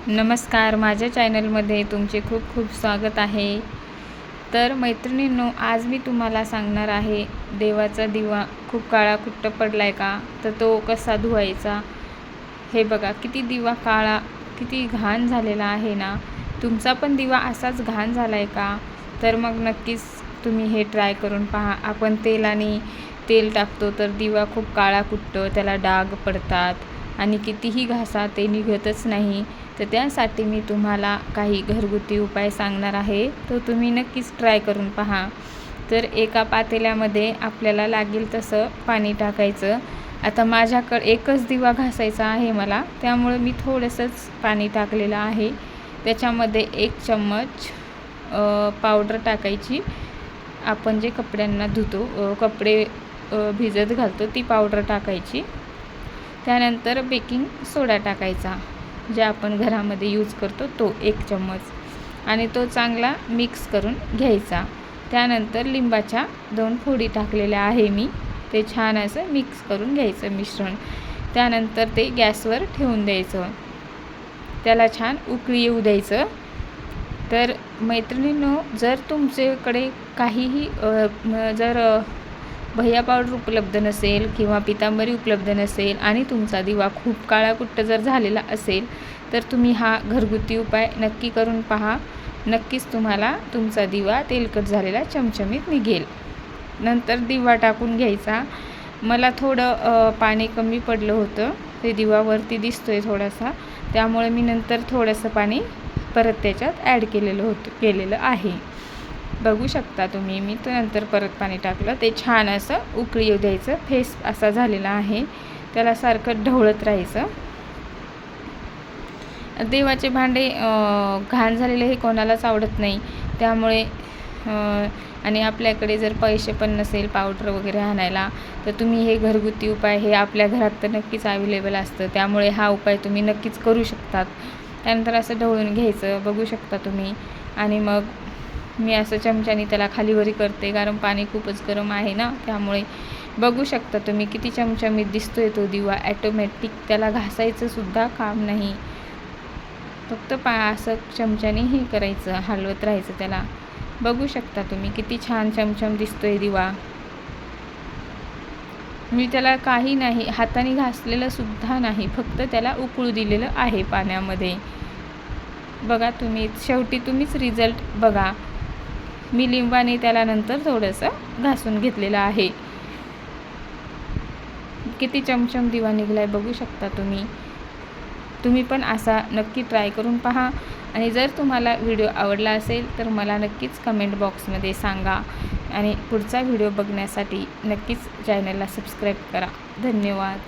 नमस्कार, माझ्या चॅनलमध्ये तुमचे खूप खूप स्वागत आहे। तर मैत्रिणींनो, आज मी तुम्हाला सांगणार आहे, देवाचा दिवा खूप काळाकुट्ट पडलाय का, तर तो कसा धुवायचा। हे बघा, किती दिवा काळा, किती घाण झालेला आहे ना। तुमचा पण दिवा असाच घाण झालाय का, तर मग नक्कीच तुम्ही हे ट्राय करून पहा। आपण तेल टाकतो तर दिवा खूप काळाकुट्ट, त्याला डाग पडतात आणि कितीही घासा ते निघतच नाही। तर त्यासाठी मी तुम्हाला काही घरगुती उपाय सांगणार आहे, तो तुम्ही नक्कीच ट्राय करून पहा। तर एका पातेल्यामध्ये आपल्याला लागेल तसं पाणी टाकायचं। आता माझ्याकडे एकच दिवा घासायचा आहे मला, त्यामुळे मी थोडंसंच पाणी टाकलेलं आहे। त्याच्यामध्ये 1 चम्मच पावडर टाकायची। आपण जे कपड्यांना धुतो, कपडे भिजत घालतो ती पावडर टाकायची। त्यानंतर बेकिंग सोडा टाकायचा, जे आपण घरामध्ये यूज करतो तो 1 चम्मच, आणि तो चांगला मिक्स करून घ्यायचा। त्यानंतर लिंबाच्या 2 फोडी टाकलेल्या आहे मी, ते छान असं मिक्स करून घ्यायचं मिश्रण। त्यानंतर ते गॅसवर ठेवून द्यायचं, त्याला छान उकळी येऊ द्यायचं। तर मैत्रिणींनो, जर तुमच्याकडे काहीही जर भैया पावडर उपलब्ध नसेल किंवा पितांबरी उपलब्ध नसेल आणि तुमचा दिवा खूप काळाकुट्ट जर झालेला असेल, तर तुम्ही हा घरगुती उपाय नक्की करून पहा। नक्कीच तुम्हाला तुमचा दिवा तेलकट झालेला चमचमीत निघेल। नंतर दिवा टाकून घ्यायचा। मला थोडं पाणी कमी पडलं होतं, ते दिवावरती दिसतोय थोडासा, त्यामुळे मी नंतर थोडंसं पाणी परत त्याच्यात ॲड केलेलं आहे। बघू शकता तुम्ही, मी तर नंतर परत पाणी टाकलं, ते छान असं उकळी येऊ द्यायचं। फेस असा झालेला आहे, त्याला सारखं ढवळत राहायचं। देवाचे भांडे घाण झालेले हे कोणालाच आवडत नाही, त्यामुळे आणि आपल्याकडे जर पैसे पण नसेल पावडर वगैरे आणायला, तर तुम्ही हे घरगुती उपाय हे आपल्या घरात तर नक्कीच अवेलेबल असतं, त्यामुळे हा उपाय तुम्ही नक्कीच करू शकतात। त्यानंतर असं ढवळून घ्यायचं, बघू शकता तुम्ही, आणि मग मी असं चमच्याने त्याला खालीवरी करते, कारण पाणी खूपच गरम आहे ना, त्यामुळे बघू शकता तुम्ही किती चमचमीत दिसतोय तो दिवा। ॲटोमॅटिक, त्याला घासायचं सुद्धा काम नाही, फक्त असं चमच्याने हे करायचं, हलवत राहायचं त्याला। बघू शकता तुम्ही किती छान चमचम दिसतोय दिवा। मी त्याला काही नाही, हाताने घासलेलं सुद्धा नाही, फक्त त्याला उकळू दिलेलं आहे पाण्यामध्ये। बघा तुम्ही, शेवटी तुम्हीच रिझल्ट बघा। मी लिंबाने त्याला नंतर थोडंसं घासून घेतलेलं आहे। किती चमचम दिवा निघलाय बघू शकता तुम्ही। तुम्ही पण असा नक्की ट्राय करून पहा, आणि जर तुम्हाला व्हिडिओ आवडला असेल तर मला नक्कीच कमेंट बॉक्समध्ये सांगा, आणि पुढचा व्हिडिओ बघण्यासाठी नक्कीच चॅनलला सबस्क्राईब करा। धन्यवाद।